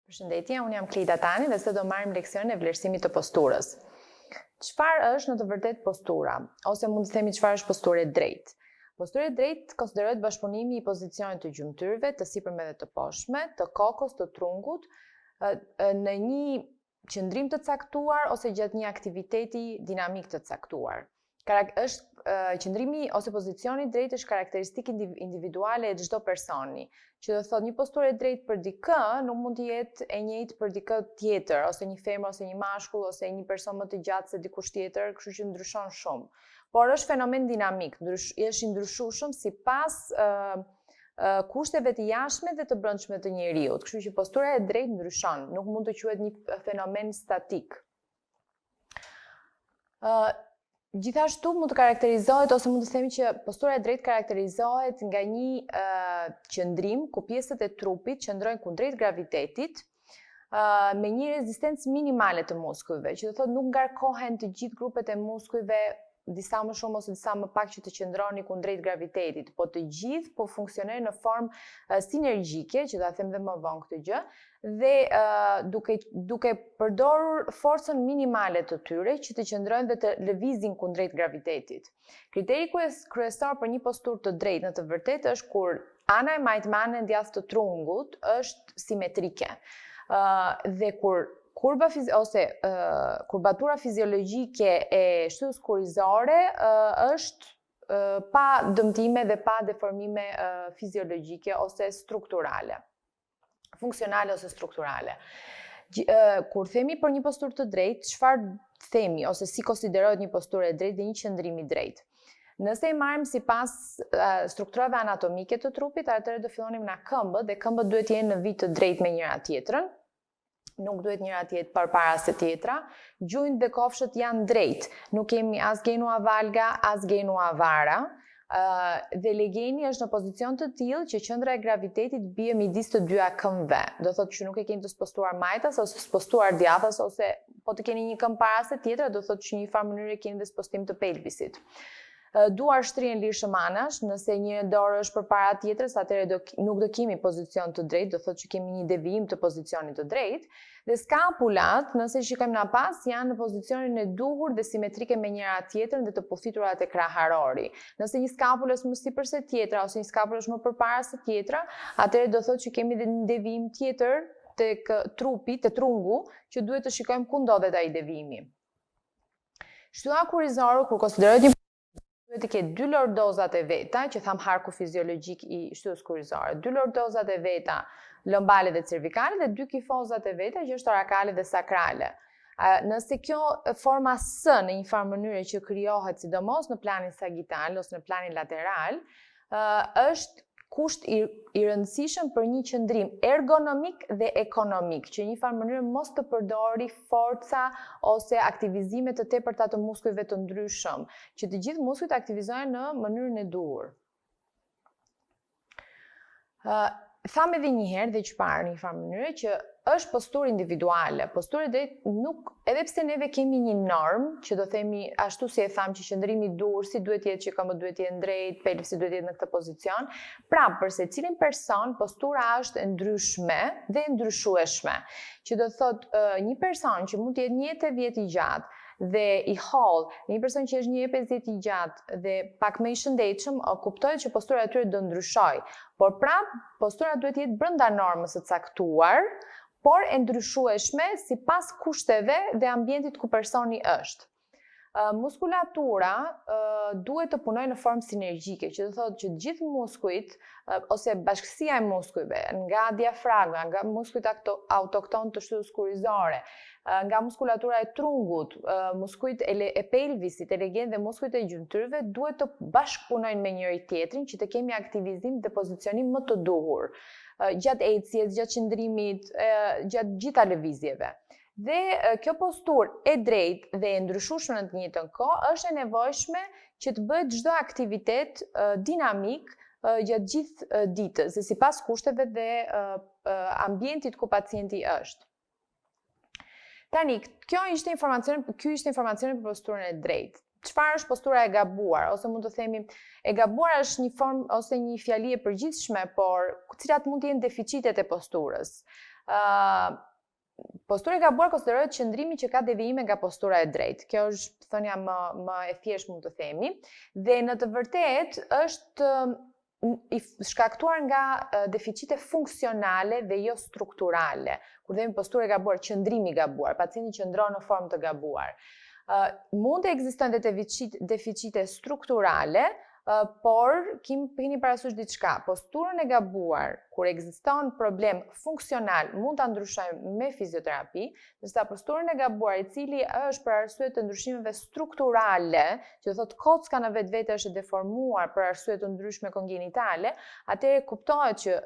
Përshëndetje, unë jam Cilat dhe sot do marrim leksionin e vlerësimit të posturës. Çfarë është në të vërtetë postura? Ose mund të themi çfarë është postura e drejtë? Postura e drejtë konsiderohet bashkëpunimi i pozicionit të gjymtyrëve, të sipërme dhe të poshtme, të kokës, të trungut, në një qëndrim të caktuar ose gjatë një aktiviteti dinamik të caktuar. Qëndrimi ose pozicioni i drejtë është karakteristikë individuale e çdo personi. Që do thotë një posturë e drejtë për dikë nuk mund të jetë e njëjtë për dikë tjetër, ose një femër ose një mashkull ose një person më të gjatë se dikush tjetër, kështu që ndryshon shumë. Por është fenomen dinamik, është i ndryshueshëm sipas kushteve të jashtme dhe të brendshme të njeriut. Kështu që postura e drejtë ndryshon, nuk mund të quhet një fenomen statik. Gjithashtu mund të karakterizohet ose mund të themi që postura e drejtë karakterizohet nga një qëndrim ku pjesët e trupit qëndrojnë kundrejt gravitetit me një rezistencë minimale të muskujve, që do thotë nuk ngarkohen të gjithë grupet e muskujve disa më shumë ose disa më pak që të qëndroni kundrejt gravitetit, po të gjithë po funksionojnë në formë sinergjike, që ta them dhe më vonë këtë gjë, dhe duke përdorur forcën minimale të tyre që të qëndrojnë dhe të lëvizin kundrejt gravitetit. Kriteri kryesor për një posturë të drejtë në të vërtetë është kur ana e majtmane ndjathë të trungut është simetrike. Dhe kur kurbatura fiziologjike e shtydhës kurrizore është pa dëmtime dhe pa deformime fiziologjike ose strukturale, funksionale ose strukturale. Kur themi për një posturë të drejtë, çfarë themi ose si konsiderohet një posturë e drejtë dhe një qëndrim i drejtë? Nëse i marrim sipas strukturave anatomike të trupit, atëherë do fillonim nga këmbët dhe këmbët duhet të jenë në vit të drejtë me njëra tjetrën. Nuk duhet njëra tjetë përpara se tjetra, gjunjët dhe kofshët janë drejt, nuk kemi as genua valga, as genua vara, dhe legeni është në pozicion të tillë që qendra e gravitetit bie midis të dyja këmbëve. Do thotë që nuk e keni të spostuar majtas ose spostuar djathtas, ose po të keni një këmbë para se tjetra, do thotë që një farë mënyrë keni dhe spostim të pelvisit. Duar shtrihen lirshëm anash, nëse një dorë është përpara tjetrës, atëherë nuk do kemi pozicion të drejtë, do thotë që kemi një devijim të pozicionit të drejtë, dhe skapulat, nëse shikojmë na pas, janë në pozicionin e duhur dhe simetrike me njëra tjetrën dhe të puthiturat e kraharori. Nëse një skapulë është më sipër se tjetra ose një skapulë është më përpara se tjetra, atëherë do thotë që kemi një devijim tjetër tek trupi, te trungu, që duhet të shikojmë ku ndodhet ai devijimi. Shtydha kurrizore, kur konsiderohet duhet të ketë 2 lordozat e veta, që tham harku fiziologjik i shtydhës kurrizore, 2 lordozat e veta lombale dhe cervikale dhe 2 kifozat e veta që është torakale dhe sakrale. Nëse kjo forma S në një farë mënyrë që krijohet sidomos në planin sagital ose në planin lateral, është kusht i rëndësishëm për një qëndrim ergonomik dhe ekonomik, që një farë mënyrë mos të përdori forca ose aktivizime të tepërta të muskujve të ndryshëm, që të gjithë muskujt aktivizohen në mënyrën e duhur. Tham edhe një herë dhe çfarë në një farë mënyrë që është posturë individuale. Postura e drejtë nuk, edhe pse neve kemi një normë, që do themi ashtu si e tham që qëndrimi i duhur, si duhet jetë që këmbët duhet jetë drejt, pelvisi duhet jetë në këtë pozicion, pra për secilin person postura është e ndryshme dhe e ndryshueshme. Që do thotë një person që mund të jetë 1,80 i gjatë dhe i holl, një person që është 1,50 i gjatë dhe pak më i shëndetshëm, kuptohet që postura e tyre do ndryshojë. Por prapë postura duhet jetë brenda normës së caktuar, por e ndryshueshme sipas kushteve dhe ambientit ku personi është. Muskulatura duhet të punojë në formë sinergjike, që do thotë që gjithë muskujt ose bashkësia e muskujve, nga diafragma, nga muskujt autokton të shtydhës kurrizore, nga muskulatura e trungut, muskujt e pelvisit, e legjen dhe muskujt e gjymtyrëve duhet të bashkëpunojnë me njëri tjetrin që të kemi aktivizim dhe pozicionim më të duhur, gjatë ecjes, gjatë qëndrimit, gjatë gjitha lëvizjeve. Dhe kjo posturë e drejtë dhe e ndryshueshme në të njëjtën kohë është e nevojshme që të bëhet çdo aktivitet dinamik gjatë gjithë ditës, dhe sipas kushteve dhe ambientit ku pacienti është. Tani, ky ishte informacioni për posturën e drejtë. çfarë është postura e gabuar, ose mund të themi e gabuar është një formë ose një fjali e përgjithshme, por cilat mund të jenë deficitet e posturës. Postura e gabuar konsiderohet qëndrimi që ka devijime nga postura e drejtë. Kjo është thënia më e thjeshtë mund të themi, dhe në të vërtetë është i shkaktuar nga deficite funksionale dhe jo strukturale. Kur themi postura e gabuar, qëndrimi i gabuar, pacienti qëndron në formë të gabuar. Mund të ekzistojnë dhe deficite strukturale, por keni parasysh diçka. Posturën e gabuar, kur ekziston problem funksional, mund ta ndryshojmë me fizioterapi, ndërsa posturën e gabuar, i cili është për arsye të ndryshimeve strukturale, që do thotë kocka në vetvete është e deformuar për arsye të ndryshme kongenitale, atëherë kuptohet që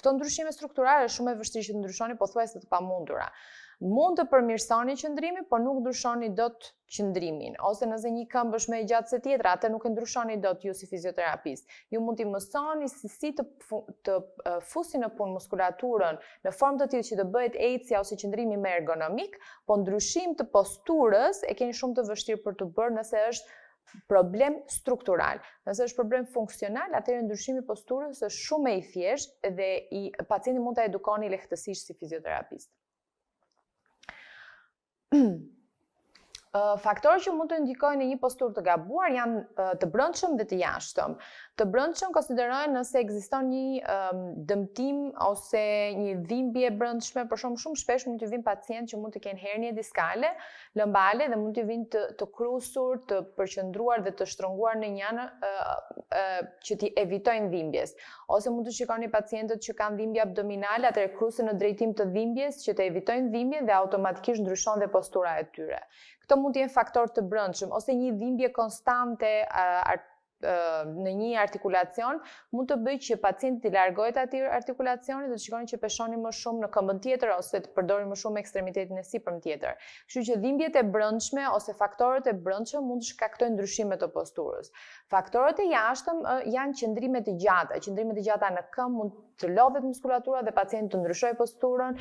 këto ndryshime strukturale është shumë e vështirë që të ndryshoni, pothuajse të pamundura. Mund të përmirësoni qëndrimin, por nuk ndryshoni dot qëndrimin. Ose nëse një këmbë është më e gjatë se tjetra, atë nuk e ndryshoni dot ju si fizioterapist. Ju mund t'i mësoni si të fusni në punë muskulaturën në formë të tillë që të bëhet ecja ose qëndrimi më ergonomik, po ndryshim të posturës e keni shumë të vështirë për të bërë nëse është problem struktural. Nëse është problem funksional, atëherë ndryshimi i posturës është shumë i thjeshtë dhe pacienti mund ta edukoni lehtësisht si fizioterapist. Faktorët që mund të ndikojnë në një posturë të gabuar janë të brendshëm dhe të jashtëm. Të brendshëm konsiderohen nëse ekziston një dëmtim ose një dhimbje brendshme, për shumë shpesh mund të vinë pacientë që mund të kenë hernie diskale, lëmbale dhe mund të vinë të krusur, të përqendruar dhe të shtrënguar në një anë që t'i evitojnë dhimbjes. Ose mund të shikoni pacientët që kanë dhimbje abdominale, atëherë krusen në drejtim të dhimbjes që të evitojnë dhimbjen dhe automatikisht ndryshon dhe postura e tyre. Këto mund të jenë faktorë të brendshëm, ose një dhimbje konstante në një artikulacion mund të bëjë që pacienti të largohet atij artikulacioni dhe të shikoni që peshoni më shumë në këmbën tjetër ose të përdori më shumë ekstremitetin e sipërm tjetër. Kështu që dhimbjet e brendshme ose faktorët e brendshëm mund të shkaktojnë ndryshime të posturës. Faktorët e jashtëm janë qëndrimet e gjata. Qëndrimet e gjata në këmbë mund të lodhet muskulatura dhe pacienti të ndryshojë posturën.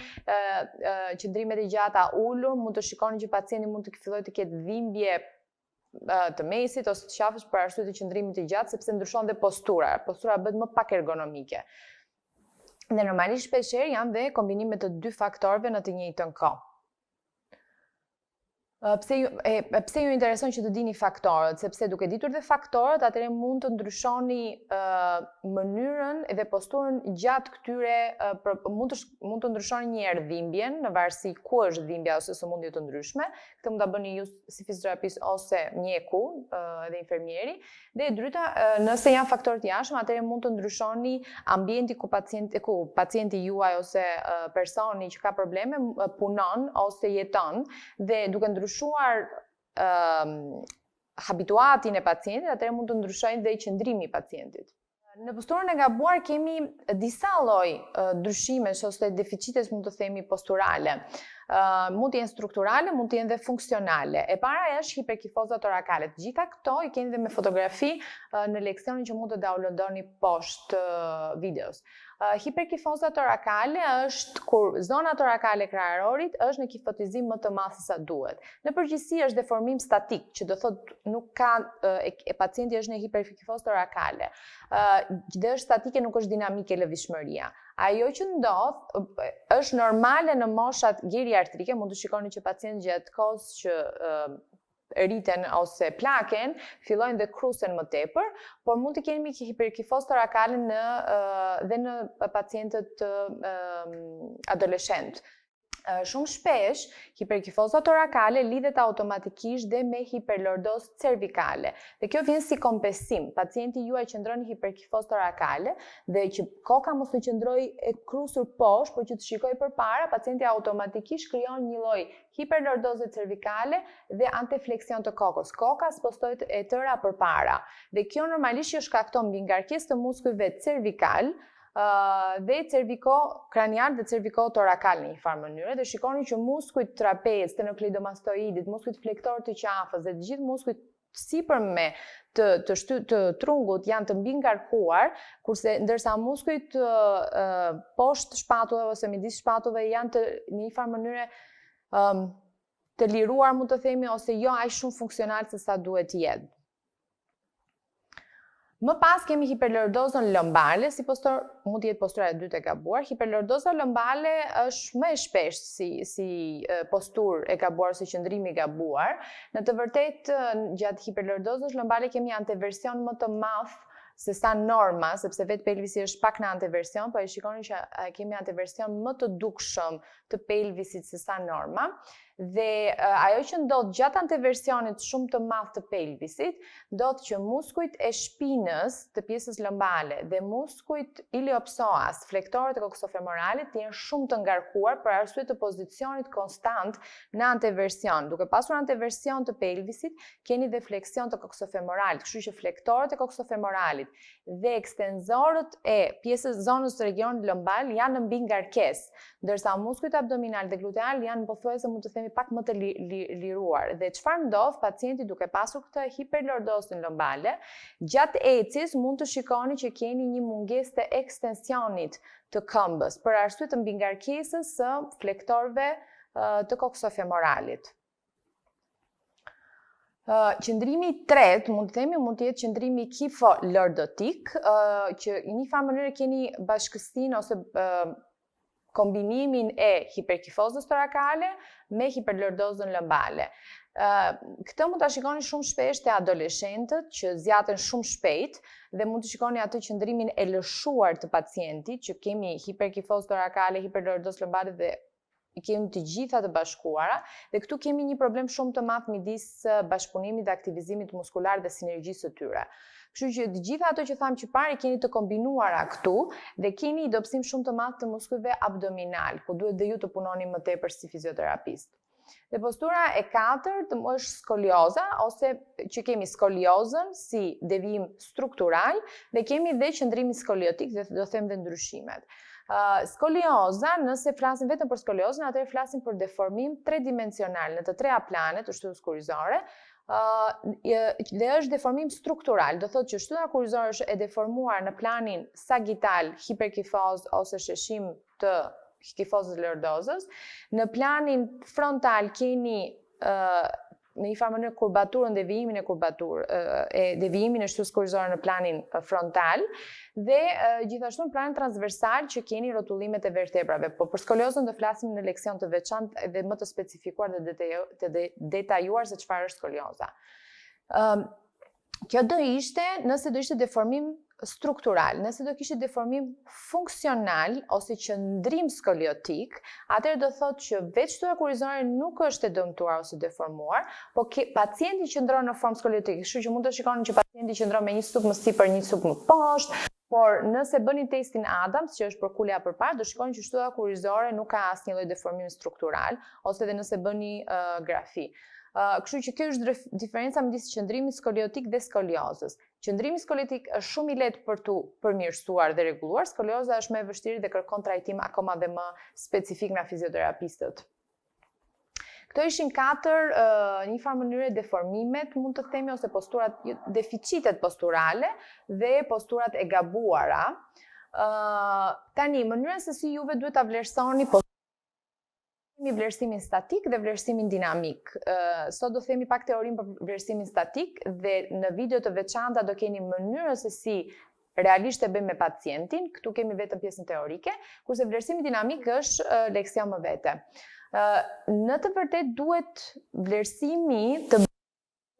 Qëndrimet e gjata ulur mund të shikoni që pacienti mund të fillojë të ketë dhimbje të mesit ose të qafës për arsye të qëndrimit të gjatë, sepse ndryshon dhe postura. Postura bëhet më pak ergonomike. Dhe normalisht shpeshherë janë dhe kombinime të dy faktorëve në të njëjtën kohë. Pse ju intereson që të dini faktorët? Sepse duke ditur dhe faktorët, atëherë mund të ndryshoni mënyrën dhe posturën gjatë këtyre, mund të ndryshoni një herë dhimbjen, në varësi ku është dhimbja ose sëmundje të ndryshme. Këtë mund ta bëni ju si fizioterapist ose mjeku dhe infermieri. Dhe e dyta, nëse janë faktorët jashtëm, atëherë mund të ndryshoni ambienti ku pacienti juaj ose personi që ka probleme punon ose jeton, dhe duke ndryshuar habituatin e pacientit, atëherë mund të ndryshojnë dhe i qëndrimi i pacientit. Në posturën e gabuar kemi disa lloj ndryshimesh ose deficites mund të themi posturale. Mund të jenë strukturale, mund të jenë dhe funksionale. E para është hiperkifoza torakale. Të gjitha këto i keni dhe me fotografi në leksionin që mund të downloadoni poshtë videos. Hiperkifoza torakale është kur zona torakale e kraharorit është në kifotizim më të madh se sa duhet. Në përgjithësi është deformim statik, që do thotë nuk ka pacienti është në hiperkifozë torakale. Dhe është statike, nuk është dinamike lëvizshmëria. Ajo që ndodh është normale në moshat geriatrike, mund të shikoni që pacientë gjatë kohës që rriten ose plaken, fillojnë dhe krusen më tepër, por mund të kemi hiperkifozë torakale dhe në pacientët adoleshent. Shumë shpesh, hiperkifoza torakale lidhet automatikisht dhe me hiperlordozë cervikale. Dhe kjo vjen si kompensim. Pacienti juaj qëndron në hiperkifozë torakale dhe që koka mos të qëndrojë e krusur poshtë, por që të shikojë përpara, pacienti automatikisht krijon një lloj hiperlordoze cervikale dhe antefleksion të kokës. Koka spostohet e tëra përpara. Dhe kjo normalisht që shkakton mbi ngarkesë të muskujve cervikal, dhe cerviko-kranial dhe cerviko-torakal në një farë mënyrë, dhe shikoni që muskujt trapez, stenokleidomastoidit, muskujt flektor të qafës dhe të gjithë muskujt sipërme të trungut janë të mbi ngarkuar, kurse ndërsa muskujt poshtë shpatullave ose midis shpatullave janë në një farë mënyrë të liruar, mund të themi, ose jo aq shumë funksional se sa duhet të jetë. Më pas kemi hiperlordozën lombale, si postur mund të jetë postura e dytë e gabuar. Hiperlordoza lombale është më e shpeshtë si posturë e gabuar ose qëndrimi i gabuar. Në të vërtetë, gjatë hiperlordozës lombale kemi anteversion më të madh se sa norma, sepse vetë pelvisi është pak në anteversion, po e shikoni që kemi anteversion më të dukshëm të pelvisit se sa norma. Dhe ajo që ndodh gjatë anteversionit shumë të madh të pelvisit, ndodh që muskujt e shpinës të pjesës lombale dhe muskujt iliopsoas, flektorët e koksofemoralit, janë shumë të ngarkuar për arsye të pozicionit konstant në anteversion. Duke pasur anteversion të pelvisit, keni dhe fleksion të koksofemoralit, kështu që flektorët e koksofemoralit dhe ekstenzorët e pjesës zonës të regionit lombal janë në mbi ngarkesë, ndërsa muskujt abdominal dhe gluteal janë pothuajse mund të themi pak më të liruar. Dhe çfarë ndodh pacienti duke pasur këtë hiperlordozën lombale, gjatë ecjes mund të shikoni që keni një mungesë të ekstensionit të këmbës për arsye të mbingarkesës së flektorëve të koksofemoralit. Qëndrimi i tretë, mund të themi, mund të jetë qëndrimi kifo-lordotik, që në një farë mënyrë keni bashkësinë ose kombinimin e hiperkifozës torakale me hiperlordozën lombale. Këtë mund të shikoni shumë shpesh te adoleshentët që zjaten shumë shpejt dhe mund të shikoni atë qëndrimin e lëshuar të pacientit që kemi hiperkifozë torakale, hiperlordozë lombale dhe kemi të gjitha të bashkuara dhe këtu kemi një problem shumë të madh midis bashkëpunimit dhe aktivizimit muskular dhe sinergjisë së tyre. Kështu që të gjitha ato që thamë që pari keni të kombinuara këtu dhe keni dobësim shumë të madh të muskujve abdominal, ku duhet dhe ju të punoni më tepër si fizioterapist. Dhe postura e katërt është skolioza, ose që kemi skoliozën si devijim struktural dhe kemi dhe qëndrimin skoliotik dhe do them dhe ndryshimet. Skolioza, nëse flasim vetëm për skoliozën, atëherë flasim për deformim tredimensional në të treja plane të shtutës kurrizore, dhe është deformim struktural, do thotë që shtylla kurrizore është e deformuar në planin sagital, hiperkifoz ose sheshim të kifozës lordozës, në planin frontal keni në një farë mënyrë kurbaturën, devijimin e shtutës kurrizore në planin frontal dhe gjithashtu në planin transversal që keni rrotullimet e vertebrave. Po për skoliozën do flasim në leksion të veçantë dhe më të specifikuar dhe të detajuar se çfarë është skolioza. Kjo do ishte nëse do ishte deformim struktural. Nëse do kishte deformim funksional ose qëndrim skoliotik, atëherë do thotë që vetë shtylla kurrizore nuk është e dëmtuar ose deformuar, po pacienti qëndron në formë skoliotik. Kështu që mund të shikoni që pacienti qëndron me një stuk më sipër, një stuk më poshtë, por nëse bëni testin Adams, që është për kulja përpara, do shikoni që shtylla kurrizore nuk ka asnjë lloj deformimi struktural, ose edhe nëse bëni grafi. Kështu që kjo është diferenca midis qëndrimit skoliotik dhe skoliozës. Qëndrimi skoliotik është shumë i lehtë për tu përmirësuar dhe rregulluar, skolioza është më e vështirë dhe kërkon trajtim akoma dhe më specifik nga fizioterapistët. Këto ishin katër një farë mënyre deformimet, mund të themi, ose posturat, deficitet posturale dhe posturat e gabuara. Tani, mënyrën se si juve duhet ta vlerësoni vlerësimin statik dhe vlerësimin dinamik. Sot do themi pak teorinë për vlerësimin statik dhe në video të veçanta do keni mënyrën se si realisht e bëjmë me pacientin, këtu kemi vetëm pjesën teorike, kurse vlerësimi dinamik është leksion më vete. Në të vërtet duhet vlerësimi të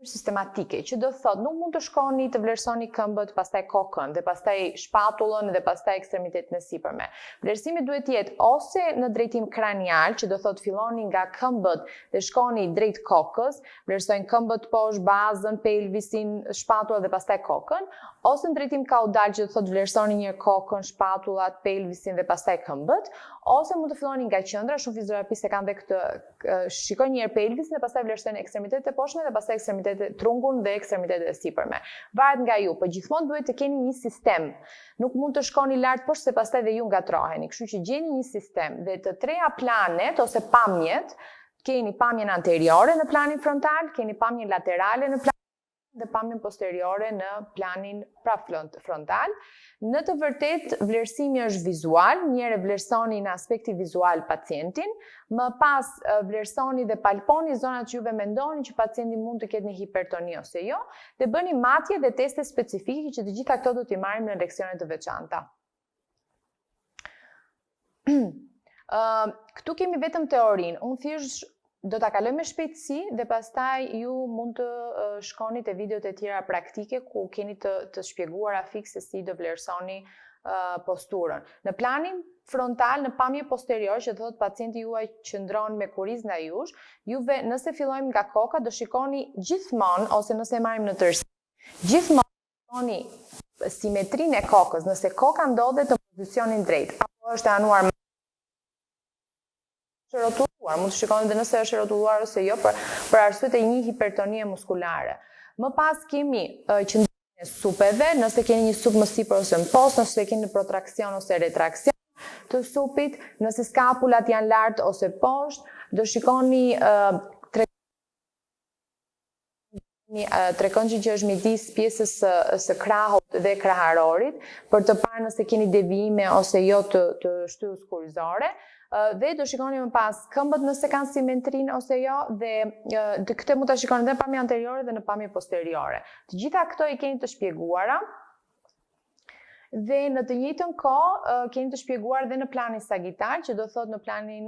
sistematike, që do thotë nuk mund të shkoni të vlerësoni këmbët, pastaj kokën, dhe pastaj shpatullën dhe pastaj ekstremitetin e sipërme. Vlerësimi duhet të jetë ose në drejtim kranial, që do thotë filloni nga këmbët dhe shkoni drejt kokës, vlerësojnë këmbët poshtë, bazën, pelvisin, shpatullat dhe pastaj kokën, ose në drejtim kaudal, që do thotë vlerësoni një kokën, shpatullat, pelvisin dhe pastaj këmbët, ose mund të filloni nga qendra, shumë fizioterapistë kanë dhe këtë, shikojnë një herë pelvisin dhe pastaj vlerësojnë ekstremitetet e poshtme dhe pastaj ekstremitetet trungun dhe ekstremitetet e sipërme. Varet nga ju, por gjithmonë duhet të keni një sistem. Nuk mund të shkoni lart poshtë se pastaj dhe ju ngatroheni. Kështu që gjeni një sistem dhe të treja planet ose pamjet, keni pamjen anteriore në planin frontal, keni pamjen laterale në planin dhe pamjen posteriore në planin frontal. Në të vërtet, vlerësimi është vizual, njëherë vlerësoni në aspekti vizual pacientin, më pas vlerësoni dhe palponi zonat që juve mendoni që pacienti mund të ketë një hipertoni ose jo, dhe bëni matje dhe teste specifike që të gjitha këto do t'i marrim në leksionet të veçanta. Këtu kemi vetëm teorinë, unë thjesht do ta kaloj me shpejtësi dhe pastaj ju mund të shkoni te videot e tjera praktike ku keni të shpjeguara fikse si do vlerësoni posturën. Në planin frontal, në pamje posterior, që thotë pacienti juaj qëndron me kuriz nga jush, juve nëse fillojmë nga koka do shikoni gjithmonë, ose nëse marrim në tërësi, gjithmonë shikoni simetrinë e kokës, nëse koka ndodhet në pozicionin drejt, apo është e anuar rrotulluar, mund të shikoni dhe nëse është rrotulluar ose jo për arsyet e një hipertonie muskulare. Më pas kemi qëndrimin e supeve, nëse keni një sup më sipër ose më poshtë, nëse keni protraksion ose retraksion të supit, nëse skapulat janë lart ose poshtë, do shikoni trekëngjë që është midis pjesës së krahut dhe kraharorit, për të parë nëse keni devijime ose jo të shtyllës kurrizore. Dhe do shikoni më pas këmbët nëse kanë simetrinë ose jo, dhe këtë mund ta shikoni dhe në pamje anteriore dhe në pamje posteriore. Të gjitha këto i keni të shpjeguara dhe në të njëjtën kohë keni të shpjeguar dhe në planin sagital, që do thotë në planin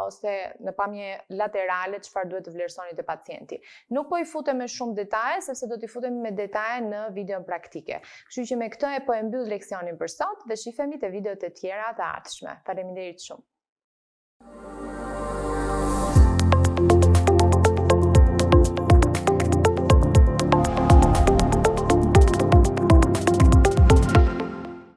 ose në pamje laterale çfarë duhet të vlerësoni te pacienti. Nuk po i futem me shumë detaje sepse do t'i futemi me detaje në videon praktike. Kështu që me këtë po e mbyll leksionin për sot dhe shihemi te videot e tjera të ardhshme. Faleminderit shumë.